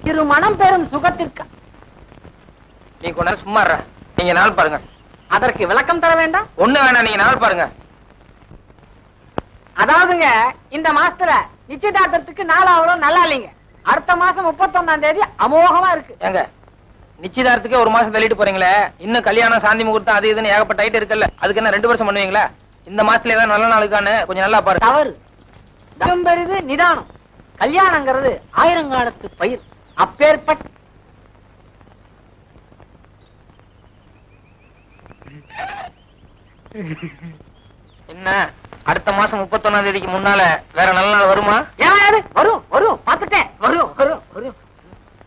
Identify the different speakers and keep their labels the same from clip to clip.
Speaker 1: இரு மனம் பெறும் சுகத்திற்கு.
Speaker 2: நீ கொஞ்ச நேரம் சும்மா இருடா. நீங்க நாள் பாருங்க.
Speaker 1: அதற்கு விளக்கம் தர வேண்டாம்.
Speaker 2: ஒண்ணு வேணாம், நீங்க நாள் பாருங்க.
Speaker 1: அதாவதுங்க இந்த மாசத்துல நிச்சயதார்த்தத்துக்கு நாளாவளோ நல்லா இல்லைங்க. அடுத்த மாசம் 31ஆம் தேதி அமோகமா இருக்கு.
Speaker 2: ஏங்க நிச்சயதார்த்தத்துக்கே ஒரு மாசம் தள்ளிட்டு போறீங்களே, இன்னும் கல்யாணம் சாந்தி முகூர்த்தம் அது இதுன்னு ஏகப்பட்ட ஐட்டம் இருக்குல்ல, அதுக்கு என்ன 2 வருஷம் பண்ணுவீங்களா? இந்த மாசத்துல ஏதாவது நல்ல நாளுக்கான்னு கொஞ்சம் நல்லா பாருங்க.
Speaker 1: தவறு. தம் பெரிது நிதானம். கல்யாணங்கிறது ஆயிரங்காலத்து பயிர். அப்பேற்பட்ட
Speaker 2: என்ன அடுத்த மாசம் 31ஆம் தேதிக்கு முன்னால வேற நல்ல நாள் வருமா?
Speaker 1: ஏன் வரும் வரும் பாத்துட்டேன். வரும் வரும் வரும்.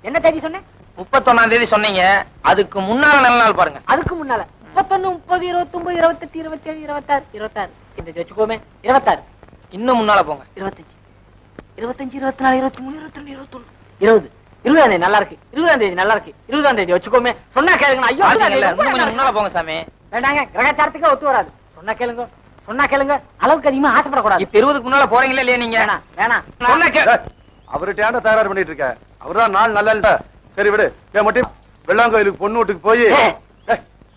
Speaker 1: என்ன தேதி சொன்னேன்?
Speaker 2: 31ஆம் தேதி சொன்னீங்க. அதுக்கு முன்னால நல்ல நாள் பாருங்க.
Speaker 1: அதுக்கு முன்னால 31, 30, 29, 28, 27, 26, 26. இந்த வச்சுக்கோமே 26.
Speaker 2: இன்னும் முன்னால போங்க.
Speaker 1: 25, 25, 24, 23, 22, 21, 20. 20ஆம் தேதி நல்லா இருக்கு. 20ஆம் தேதி நல்லா இருக்கு. 20ஆம் தேதி வச்சுக்கோமே. சொன்னா கேளுங்க. ஐயோ
Speaker 2: கொஞ்சம் முன்னால போங்க சாமி.
Speaker 1: வேண்டாங்க, கிரகச்சாரத்துக்கே ஒத்து வராது. சொன்னா கேளுங்க, சொன்னா கேளுங்க. அளவுக்கு அதிகமா ஆசைப்படக்கூடாது.
Speaker 2: இப்ப 20க்கு முன்னால போறீங்களா இல்லையா நீங்க?
Speaker 1: வேணாம் வேணாம்.
Speaker 3: அவர்கிட்ட தயார் பண்ணிட்டு இருக்க. அவர்தான் நாள் நல்லா இல்ல. சரி விடு. மட்டும் வெள்ளாங்கோயிலுக்கு பொண்ணு வீட்டுக்கு போய்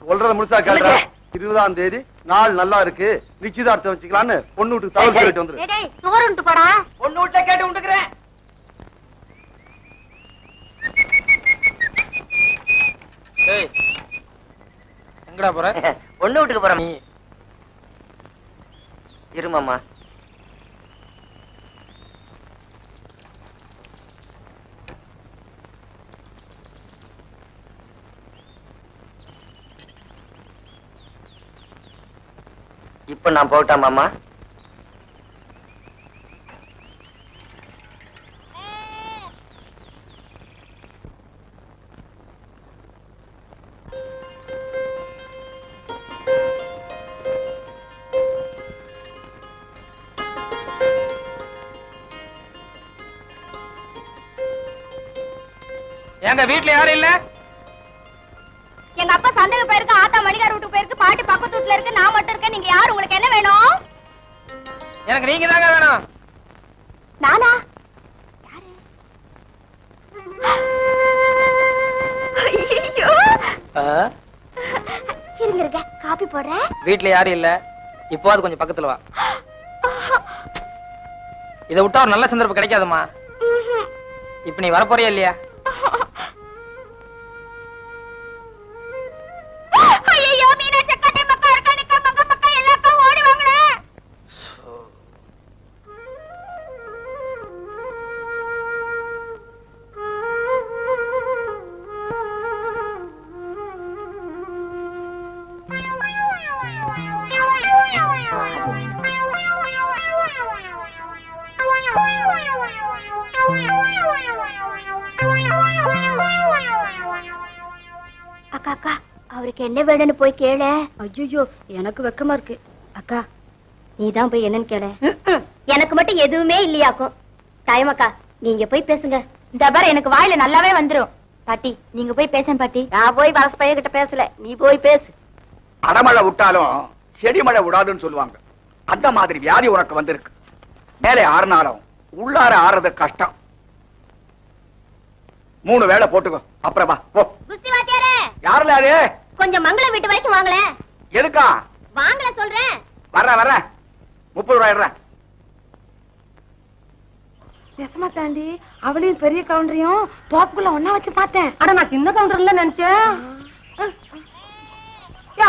Speaker 3: சொல்றத முழுசா கேள்ற. 20ஆம் தேதி நாள் நல்லா இருக்கு, நிச்சயதார்த்தம் வச்சுக்கலான்னு பொண்ணு வீட்டுக்கு தகவல் சொல்லிட்டு வந்துரு.
Speaker 1: சோறுண்டு போடா. பொண்ணு வீட்டுல கேட்டு உண்டுக்கிறேன்.
Speaker 2: எங்கடா போற?
Speaker 1: பொண்ணு வீட்டுக்கு போற.
Speaker 2: நீ
Speaker 1: இருமாமா.
Speaker 4: இப்ப நான் போட்டா மாமா?
Speaker 2: எங்க வீட்டுல யாரும் இல்ல?
Speaker 5: எங்க அப்பா சந்தைக்கு போயிருக்கு, ஆத்தா மணிகார் வீட்டுக்கு போயிருக்கு, பாட்டி பக்கத்து வீட்டுல இருக்கு, நான் மட்டும் இருக்கேன். நீங்க யாரு? உங்களுக்கு என்ன வேணும்?
Speaker 2: எனக்கு நீங்க தாங்க வேணும்.
Speaker 5: நானா? இருங்க இருங்க, காபி போடுறேன்.
Speaker 2: வீட்டுல யாரும் இல்ல. இப்போ அது கொஞ்சம் பக்கத்துல வா. இதை விட்டா ஒரு நல்ல சந்தர்ப்பம் கிடைக்காதுமா. இப்ப நீ வரப்போறியா இல்லையா?
Speaker 5: ஐயோ, மீனாட்சி கட்டை மக்கா இருக்கா, நிக்கா மக்கா மக்கா எல்லாரும் ஓடி வாங்களே. அக்கா அக்கா, அவருக்கு என்ன வேணும்னு போய் கேள. ஐயோ, எனக்கு வெக்கமா இருக்கு. அக்கா, நீதான் போய் என்னன்னு கேள. எனக்கு மட்டும் எதுவுமே இல்லையாக்கும். தாயமாக்கா, நீங்க போய் பேசுங்க. இந்த பாரு, எனக்கு வாயில நல்லாவே வந்துரும். பாட்டி, நீங்க போய் பேசேன் பாட்டி. நான் போய் வலச பைய கிட்ட பேசல, நீ போய் பேசு.
Speaker 6: அடமழை விட்டாலும் செடி மழை விடாதுன்னு சொல்லுவாங்க. அந்த மாதிரி வியாதி உனக்கு வந்திருக்கு. மேலே ஆறுனாலும் உள்ளார ஆறுறது கஷ்டம். 3 வேளை போட்டுக்கோ. அப்புறம் வா போ.
Speaker 5: குஸ்தி வாத்தியாரே,
Speaker 6: யாருல அது?
Speaker 5: கொஞ்சம் மங்கள வீட்டு வரைக்கும் வாங்களே.
Speaker 6: எதுக்கா?
Speaker 5: வாங்கல சொல்றேன்.
Speaker 6: வர்ற 30 ரூபாய்.
Speaker 1: நெசமா தாண்டி அவளையும் பெரிய கவுண்டரையும் தோப்புக்குள்ள ஒன்னா வச்சு பார்த்தேன். அட, நான் சின்ன கவுண்டர்ல நினைச்சேன்.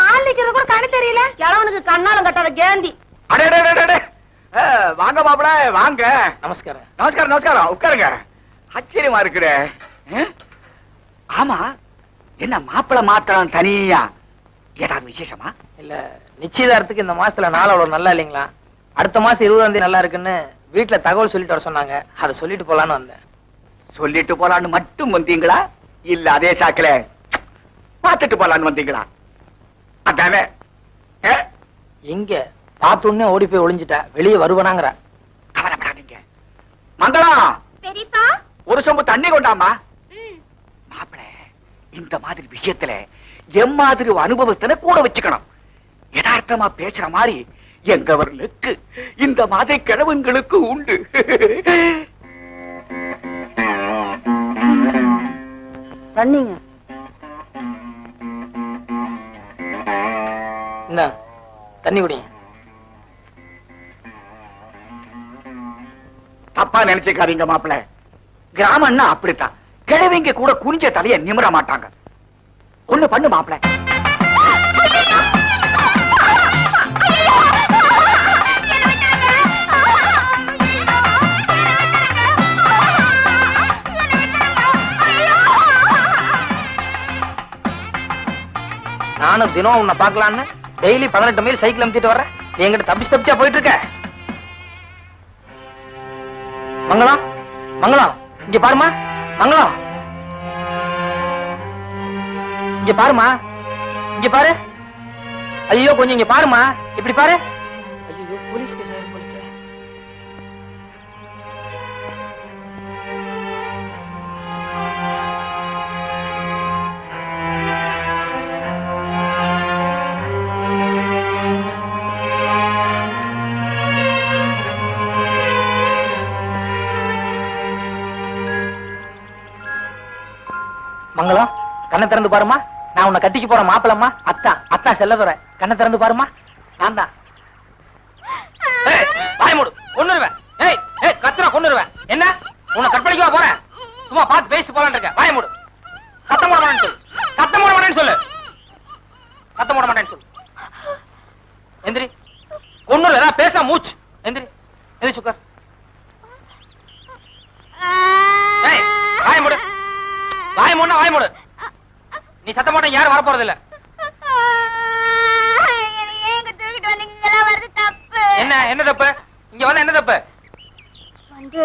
Speaker 1: ஆள் நிக்கிறது கூட கண்ணு தெரியல. கிழவனுக்கு கண்ணாலம் கட்டாத கேந்தி.
Speaker 6: அடே வாங்க மாப்பிள, வாங்க.
Speaker 2: நமஸ்காரம்.
Speaker 6: நமஸ்காரம் நமஸ்காரம். உட்காருங்க. ஆச்சரியமா இருக்குடே. ஆமா, என்ன மாப்பிள மாத்திரம் தனியா ஏதாவது விசேஷமா?
Speaker 2: இல்ல, நிச்சயதார்த்தத்துக்கு இந்த மாசத்துல நாள் அவ்வளவு நல்லா இல்லைங்களா? அடுத்த மாசம் 20ஆம் தேதி நல்லா இருக்குன்னு வீட்டுல தகவல் சொல்லிட்டு வர சொன்னாங்க. அதை சொல்லிட்டு போலான்னு வந்தேன்.
Speaker 6: சொல்லிட்டு போலான்னு மட்டும் வந்தீங்களா, இல்ல அதே சாக்கில பாத்துட்டு போலான்னு வந்தீங்களா? அதானே.
Speaker 2: எங்க பார்த்தோன்னே ஓடி போய் ஒளிஞ்சிட்டா, வெளியே வருவனாங்கிற.
Speaker 6: கவலைப்படாதீங்க. மங்களம்,
Speaker 5: பெரியப்பா,
Speaker 6: ஒரு சொம்பு தண்ணி கொண்டாமா. மாப்பிள, இந்த மாதிரி விஷயத்துல எம்மாதிரி அனுபவத்தின கூட வச்சுக்கணும். யதார்த்தமா பேசுற மாதிரி எங்கவர்களுக்கு இந்த மாதிரி கிழவங்களுக்கு உண்டு.
Speaker 1: தண்ணிங்க.
Speaker 2: இந்த தண்ணி குடிங்க.
Speaker 6: தப்பா நினைச்சுக்காதீங்க மாப்பிள்ள. கிராமம்னா அப்படித்தான். கிழவிங்க கூட குனிஞ்ச தலைய நிமிர மாட்டாங்க. ஒண்ணு பண்ணு மாப்பிள்ள.
Speaker 2: நானும் தினம் உன்னை பாக்கலான்னு டெய்லி 18 மைல் சைக்கிள் அமுத்திட்டு வர்றேன். நீ எங்கிட்ட தப்பிச்சா போயிட்டு இருக்க. மங்களம், மங்களம், இங்க பாருமா. மங்களம், இங்க பாருமா. இங்க பாரு. ஐயோ கொஞ்சம் இங்க பாருமா. இப்படி பாரு. ஐயோ போலீஸ் கேஸ் ஆயிரும் போலீஸ். மங்களம், கண்ணை திறந்து பாருமா. நான் உன்னை கட்டிக்கு போற மாப்பிளம்மா. அத்தா செல்லதுரை. கண்ணை திறந்து பாருமா. நான் தான். வாய் மூடு, கொன்னுருவேன். ஏய் ஏய் கத்துறா, கொன்னுருவேன். என்ன உன்னை கற்பழிக்கவா போறேன்? சும்மா பார்த்து பேசி போலான்னு இருக்க. வாய் மூடு. சத்தம் போட மாட்டேன்னு சொல்லு. சத்தம் போட மாட்டேன்னு சொல்லு. சத்தம் போட மாட்டேன்னு சொல்லு. எந்திரி. கொன்னுரு. ஏதாவது பேசினா மூச்சு. எந்திரி. எந்திரி சுக்கர். ஏய் வாய் மூடு. வாய் மூடு, வாய் மூடு. நீ சத்தம் போட்ட யாரும் வர போறது இல்ல. என்ன என்ன தப்பு? இங்க வந்து என்ன தப்பு?
Speaker 5: வந்து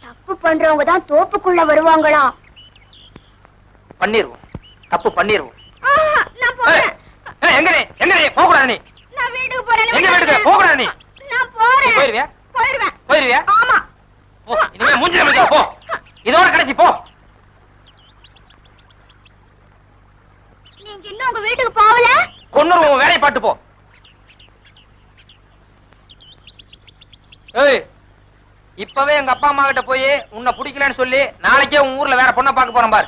Speaker 5: தப்பு பண்றவங்க தான் தோப்புக்குள்ள வருவாங்களாம்.
Speaker 2: பண்ணிருவோம். தப்பு பண்ணிருவோம்.
Speaker 5: நான் போறேன்.
Speaker 2: எங்க நீ? எங்க நீ? போக கூடாது நீ.
Speaker 5: நான் வீட்டுக்கு போறேன்.
Speaker 2: எங்க வீட்டுக்கு? போக கூடாது நீ.
Speaker 5: நான் போறேன்.
Speaker 2: போயிருவியா?
Speaker 5: போயிருவேன்.
Speaker 2: போயிருவியா?
Speaker 5: ஆமா.
Speaker 2: போ. இனிமே மூஞ்சில முடிச்சா போ. இதோட கடைசி போ.
Speaker 5: நீங்க இன்னும் உங்க வீட்டுக்கு போகல?
Speaker 2: கொன்னுருவோம். வேலையை பாட்டு போ. ஏய் இப்பவே எங்க அப்பா அம்மா கிட்ட போய் உன்னை பிடிக்கலன்னு சொல்லி நாளைக்கே உன் ஊர்ல வேற பொண்ணை பார்க்க போறேன் பாரு.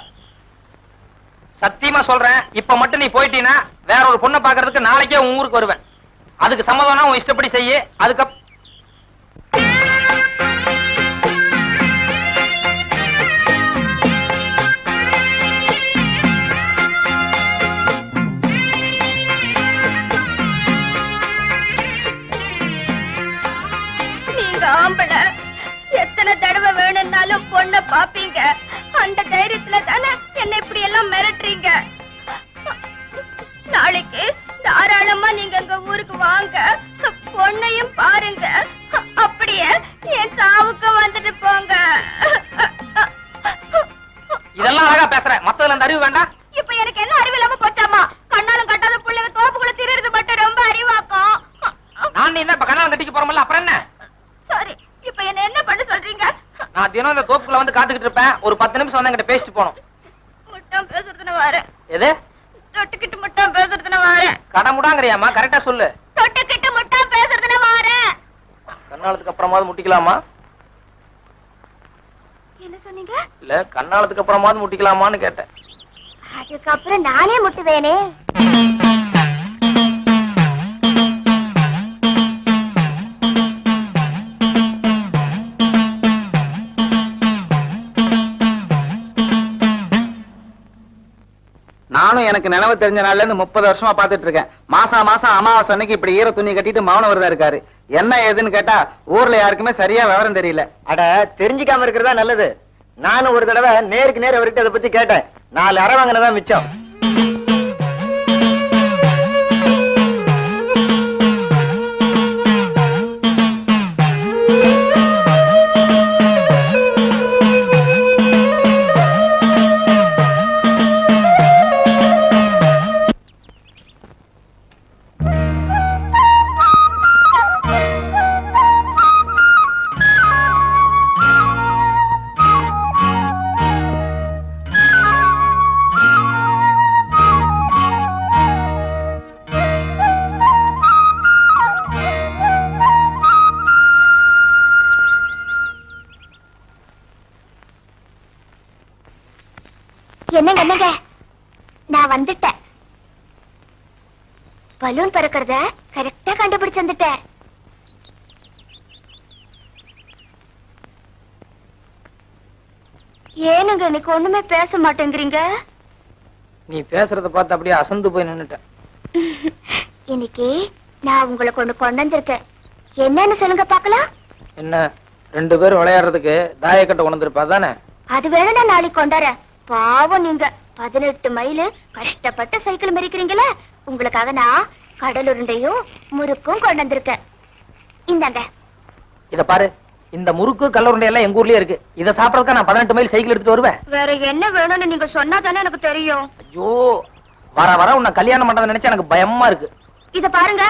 Speaker 2: சத்தியமா சொல்றேன். இப்ப மட்டும் நீ போயிட்டீனா வேற ஒரு பொண்ணை பார்க்கறதுக்கு நாளைக்கே உன் ஊருக்கு வருவேன். அதுக்கு சம்மதம்னா உன் இஷ்டப்படி செய்ய. அதுக்கு
Speaker 5: நீங்க ஆம்பளை எத்தனை தடவை வேணும்னாலும் பொண்ண பாப்பீங்க. அந்த தைரியத்துல தானே என்ன இப்படி எல்லாம் மிரட்டுறீங்க. நாளைக்கு தாராளமா நீங்க எங்க ஊருக்கு வாங்க. பொண்ணையும் பாருங்க. அப்படியே என் சாவுக்கு வந்துட்டு போங்க.
Speaker 2: இதெல்லாம் அழகா பேசுற. மத்ததுல அந்த அறிவு வேண்டாம்.
Speaker 5: இப்ப எனக்கு என்ன அறிவு இல்லாம போச்சாமா? கண்ணாலும் கட்டாத பிள்ளைங்க தோப்புக்குள்ள திரிறது மட்டும் ரொம்ப அறிவாக்கும்.
Speaker 2: நான் நீ என்ன இப்ப கண்ணாலம் கட்டிக்க போறோம்ல, அப்புறம் என்ன?
Speaker 5: சரி, இப்ப என்ன பண்ண சொல்றீங்க?
Speaker 2: நான் தினம் இந்த தோப்புக்குள்ள வந்து காத்துக்கிட்டு இருப்பேன். ஒரு 10 நிமிஷம் வந்து என்கிட்ட பேசிட்டு போனோம்.
Speaker 5: முட்டம் பேசுறதுன்னு வரேன்.
Speaker 2: எது?
Speaker 5: தொட்டுக்கிட்டு முட்டம் பேசுறதுன்னு வரேன்.
Speaker 2: கடமுடாங்கறியாமா? கரெக்டா சொல்லு.
Speaker 5: தொட்டுக்கிட்டு முட்டம் பேசுறதுன்னு வரேன்.
Speaker 2: கண்ணாலத்துக்கு அப்புறமாவது முட்டிக்கலாமா?
Speaker 5: என்ன சொன்னீங்க?
Speaker 2: இல்ல கண்ணாலத்துக்கு அப்புறமாவது முட்டிக்கலாமான்னு கேட்டேன்.
Speaker 5: அதுக்கப்புறம் நானே முட்டுவேனே.
Speaker 7: நானும் எனக்கு நினைவு தெரிஞ்ச நாள்ல இருந்து 30 வருஷமா பாத்துட்டு இருக்கேன். மாசம் அமாவாசை அன்னைக்கு இப்படி ஈர துணி கட்டிட்டு மௌன விரதம் இருக்காரு. என்ன ஏதுன்னு கேட்டா ஊர்ல யாருக்குமே சரியா விவரம் தெரியல.
Speaker 4: அட தெரிஞ்சுக்காம இருக்கிறதா நல்லது. நானும் ஒரு தடவை நேருக்கு நேர் அவர்கிட்ட அதை பத்தி கேட்டேன். 4 அரை வாங்கினதான் மிச்சம்.
Speaker 5: என்னங்க என்னங்க, நான் வந்துட்டேன். பலூன் பறக்கிறத கரெக்டா கண்டுபிடிச்சு வந்துட்டேன். ஏனுங்க இன்னைக்கு ஒண்ணுமே பேச மாட்டேங்கிறீங்க?
Speaker 2: நீ பேசுறத பார்த்து அப்படியே அசந்து போய் நின்னுட்டேன்.
Speaker 5: இன்னைக்கு நான் உங்களுக்கு ஒண்ணு கொண்டு வந்திருக்கேன். என்னன்னு சொல்லுங்க பாக்கலாம்.
Speaker 2: என்ன 2 பேரும் விளையாடுறதுக்கு தாயக்கட்டை கொண்டு வந்திருப்பா தானே?
Speaker 5: அது வேணும், நான் நாளைக்கு கொண்டாரேன். பாவம் நீங்க 18 மைல் கஷ்டப்பட்டு சைக்கிள் மெரிக்கிறீங்களே, உங்களுக்காக நான் கடலுருண்டையும் முறுக்கும் கொண்டு வந்திருக்கேன். இந்தாங்க.
Speaker 2: இத பாரு, இந்த முறுக்கு கல்லூருண்டை எல்லாம் எங்க ஊர்லயே இருக்கு. இத சாப்பிடறதுக்கு நான் 18 மைல் சைக்கிள் எடுத்துட்டு வருவேன்.
Speaker 5: வேற என்ன வேணும்னு நீங்க சொன்னா தானே எனக்கு தெரியும்.
Speaker 2: ஐயோ, வர வர உன்னை கல்யாணம் பண்றதை நினைச்சா எனக்கு பயமா இருக்கு.
Speaker 5: இத பாருங்க,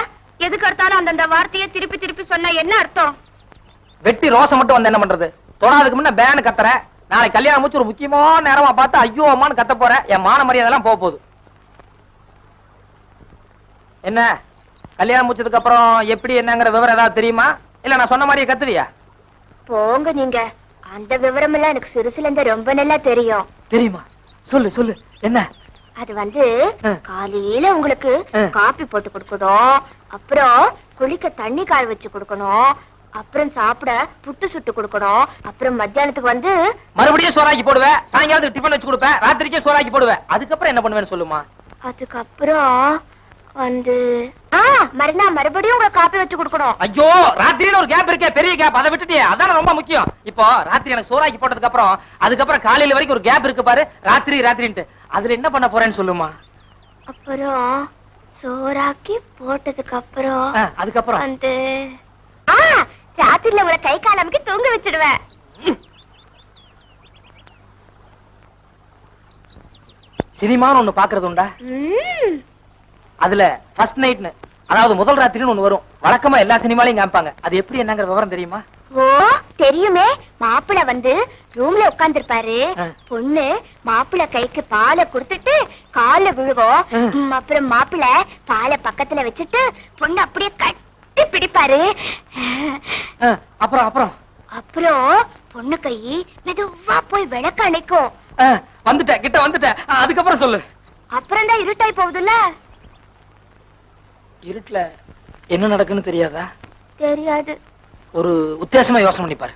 Speaker 5: எதுக்கு எடுத்தாலும் அந்தந்த வார்த்தையை திருப்பி திருப்பி சொன்னா என்ன அர்த்தம்?
Speaker 2: வெட்டி ரோசம் மட்டும் வந்து என்ன பண்றது? தொடாதுக்கு முன்ன பேனு கத்துற. நாளைக்கு கல்யாணம் முடிச்சு ஒரு முக்கியமான நேரமா பார்த்து ஐயோ அம்மான்னு கத்த போற. என் மான மரியாதை எல்லாம் போக போகுது. என்ன கல்யாணம் முடிச்சதுக்கு அப்புறம் எப்படி என்னங்கிற விவரம் ஏதாவது தெரியுமா? இல்ல நான் சொன்ன மாதிரியே கத்துவியா?
Speaker 5: போங்க நீங்க, அந்த விவரம் எல்லாம் எனக்கு சிறுசுல இருந்து ரொம்ப நல்லா தெரியும்.
Speaker 2: தெரியுமா? சொல்லு சொல்லு. என்ன?
Speaker 5: அது வந்து காலையில உங்களுக்கு காபி போட்டு கொடுக்கணும், அப்புறம் குளிக்க தண்ணி காய வச்சு கொடுக்கணும், அப்புறம் சாப்பிட புட்டு சுட்டு கொடுக்கணும், அப்புறம் மத்தியானத்துக்கு வந்து
Speaker 2: மறுபடியும் சோறாக்கி போடுவேன், சாயங்காலத்துக்கு டிஃபன் வச்சு கொடுப்பேன், ராத்திரிக்கே சோறாக்கி போடுவேன். அதுக்கப்புறம் என்ன பண்ணுவேன்னு சொல்லுமா?
Speaker 5: அதுக்கப்புறம் வந்து மறுபடியும் உங்க காப்பி வச்சு கொடுக்கணும்.
Speaker 2: ஐயோ, ராத்திரியில ஒரு கேப் இருக்கே, பெரிய கேப், அதை விட்டுட்டியே. அதான ரொம்ப முக்கியம். இப்போ ராத்திரி எனக்கு சோறாக்கி போட்டதுக்கு அப்புறம் அதுக்கப்புறம் காலையில வரைக்கும் ஒரு கேப் இருக்கு பாரு, ராத்திரி ராத்திரின்ட்டு. அதுல என்ன பண்ண போறேன்னு சொல்லுமா?
Speaker 5: அப்புறம் சோறாக்கி போட்டதுக்கு அப்புறம்
Speaker 2: அதுக்கப்புறம்
Speaker 5: வந்து ராத்திரில உங்களை கை காலமுக்கு தூங்க வச்சிடுவேன்.
Speaker 2: சினிமான்னு ஒண்ணு பாக்குறது உண்டா? அதுல ஃபர்ஸ்ட் நைட்னு, அதாவது முதல் ராத்திரின்னு ஒண்ணு வரும். வழக்கமா எல்லா சினிமாலையும் காமிப்பாங்க. அது எப்படி என்னங்கிற விவரம் தெரியுமா?
Speaker 5: ஓ தெரியுமே. மாப்பிள்ள வந்து ரூம்ல உட்கார்ந்துருப்பாரு, பொண்ணு மாப்பிள்ள கைக்கு பாலை கொடுத்துட்டு கால விழுகும், அப்புறம் மாப்பிள்ள பாலை பக்கத்துல வச்சுட்டு பொண்ணு அப்படியே கட்டி பிடிப்பாரு.
Speaker 2: அப்புறம் அப்புறம்
Speaker 5: அப்புறம் பொண்ணு கை மெதுவா போய் விளக்க அணைக்கும்.
Speaker 2: வந்துட்டேன், கிட்ட வந்துட்டேன். அதுக்கப்புறம் சொல்லு.
Speaker 5: அப்புறம் தான் இருட்டாய் போகுதுல்ல.
Speaker 2: இருட்டுல என்ன நடக்குன்னு தெரியாதா?
Speaker 5: தெரியாது.
Speaker 2: ஒரு உத்தேசமா யோசனை பண்ணி பாரு.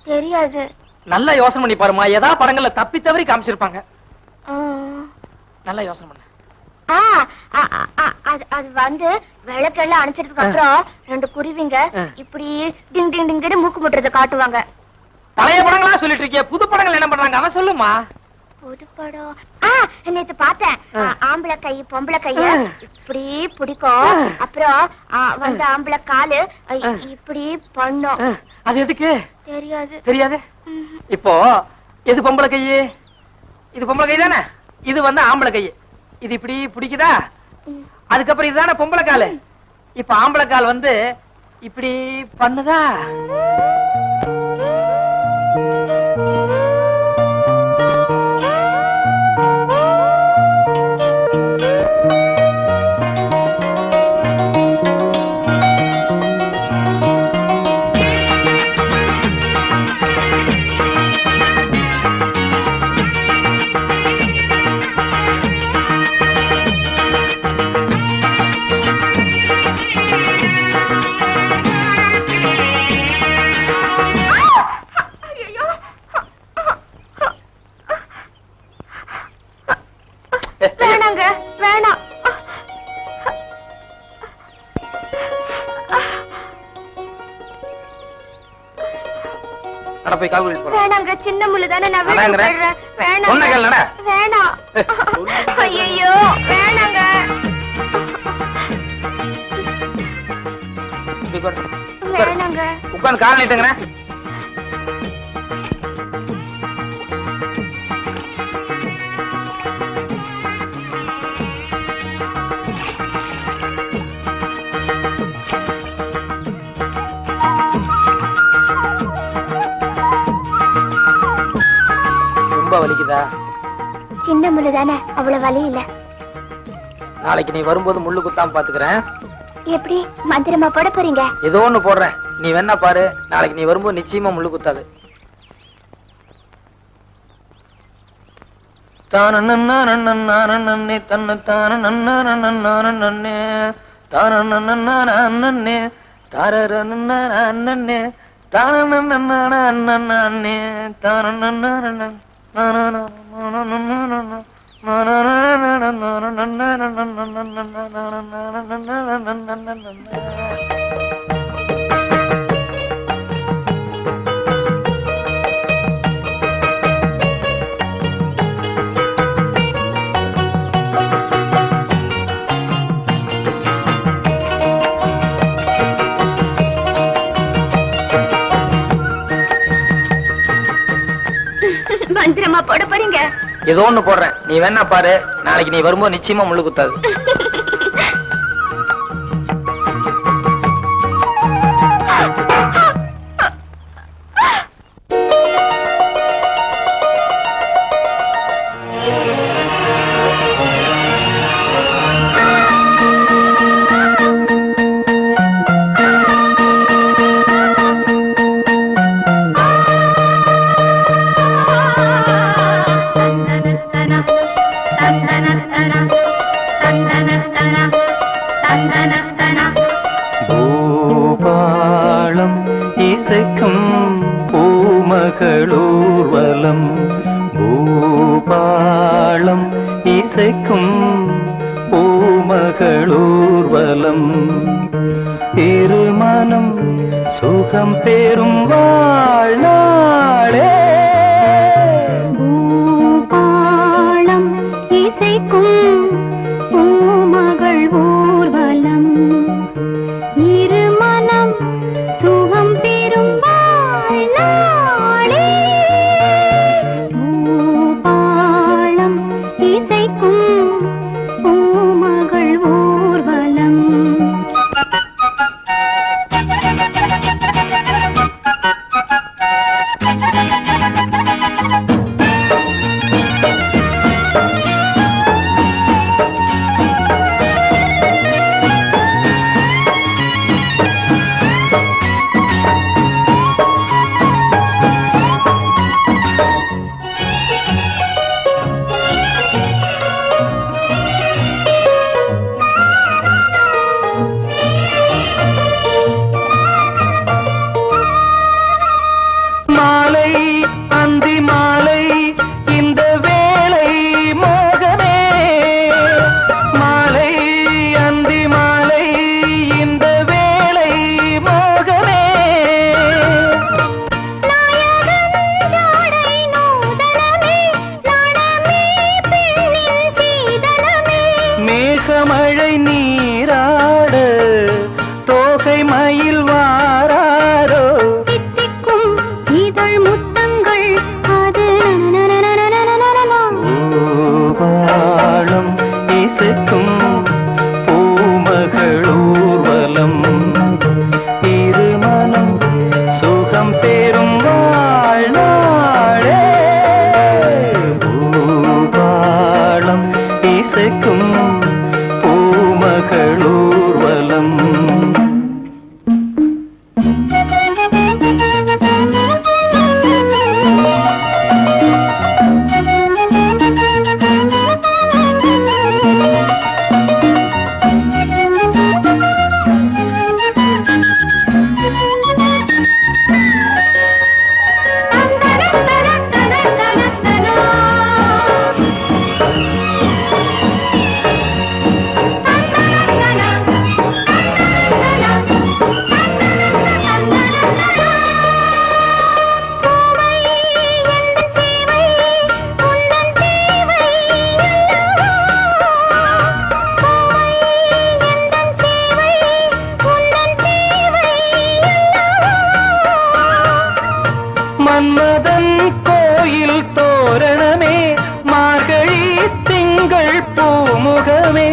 Speaker 5: தெரியாது.
Speaker 2: நல்லா யோசனை பண்ணி பாருமா. ஏதா படங்கள்ல தப்பி தவறி காமிச்சிருப்பாங்க. நல்லா யோசனை பண்ணு.
Speaker 5: அது வந்து விளக்கெல்லாம் அணைச்சதுக்கு அப்புறம் 2 குருவிங்க இப்படி டிங் டிங் டிங் மூக்கு முட்டுறதை காட்டுவாங்க.
Speaker 2: பழைய படங்களா சொல்லிட்டு இருக்கிய, புது படங்கள் என்ன பண்றாங்க அத சொல்லுமா?
Speaker 5: புது படம் நேத்து பார்த்தேன். ஆம்பளை கை பொம்பளை கைய இப்படி பிடிக்கும், அப்புறம் வந்து ஆம்பளை காலு இப்படி பண்ணும்.
Speaker 2: அது எதுக்கு?
Speaker 5: தெரியாது.
Speaker 2: தெரியாது. இப்போ எது பொம்பளை கை? இது பொம்பளை கை தானே. இது வந்து ஆம்பளை கை. இது இப்படி பிடிக்குதா? அதுக்கப்புறம் இதுதானே பொம்பளை காலு. இப்ப ஆம்பளை கால் வந்து இப்படி பண்ணுதா?
Speaker 5: வேணாங்க, வேணாம்.
Speaker 2: நட போய் கால் கழுவிட்டு போலாம்.
Speaker 5: வேணாங்க, சின்ன முள்ளு தானே, நான்
Speaker 2: வேணாங்கற.
Speaker 5: வேணாம்.
Speaker 2: சொன்ன கேள் நட.
Speaker 5: வேணாம். ஐயோ வேணாங்க. வேணாங்க.
Speaker 2: உட்கார்ந்து கால் நீட்டுங்கறேன். ரொம்ப வலிக்குதா?
Speaker 5: சின்ன முள்ளு தானே, அவ்வளவு வலி இல்ல.
Speaker 2: நாளைக்கு நீ வரும்போது முள்ளு குத்தாம பாத்துக்கிறேன்.
Speaker 5: எப்படி மந்திரமா போட போறீங்க?
Speaker 2: ஏதோ ஒண்ணு போடுறேன், நீ வேணா பாரு. நாளைக்கு நீ வரும்போது நிச்சயமா முள்ளு குத்தாது. தான நன்னே தன்ன தான நன்னே தான நன்னே தாரர நன்னே தான நன்னே தான
Speaker 5: மந்திரமா போட போறீங்க?
Speaker 2: ஏதோ ஒண்ணு போடுறேன், நீ வேணா பாரு. நாளைக்கு நீ வரும்போது நிச்சயமா முள்ளு குத்தாது.
Speaker 8: பூபாளம் இசைக்கும் பூமகளூர்வலம், பூபாளம் இசைக்கும் பூமகளூர்வலம், இருமனம் சுகம் பெறும் வாழ்நாளே.
Speaker 5: பூபாளம் இசைக்கும் பூமகள் ஊர்வலம், இருமனம் சுகம் பெறும் வாழ்நாளே. பூபாளம் இசைக்கும் பூமகள் ஊர்வலம்.
Speaker 8: மாலை அந்தி மாலை இந்த வேளை மோகமே, மாலை அந்தி மாலை இந்த வேளை மோகமே. மேகமழை நீராட தோகை மயில் வாராரோ,
Speaker 5: இதழ் முத்தங்கள் அது
Speaker 8: பூபாளம் இசைக்கும் பூமகளூர்வலம், இருமனம் சுகம் பெறும் வாழ்நாளே. பூபாளம் இசைக்கும் பூமகளூர்வலம். மன்மதன் கோயில் தோரணமே, மார்கழி திங்கள் பூமுகமே.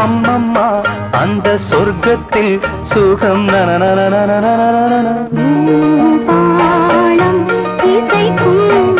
Speaker 8: அம்மம்மா அந்த சொர்க்கத்தில் சுகம்.
Speaker 5: பூபாளம் இசைக்கும்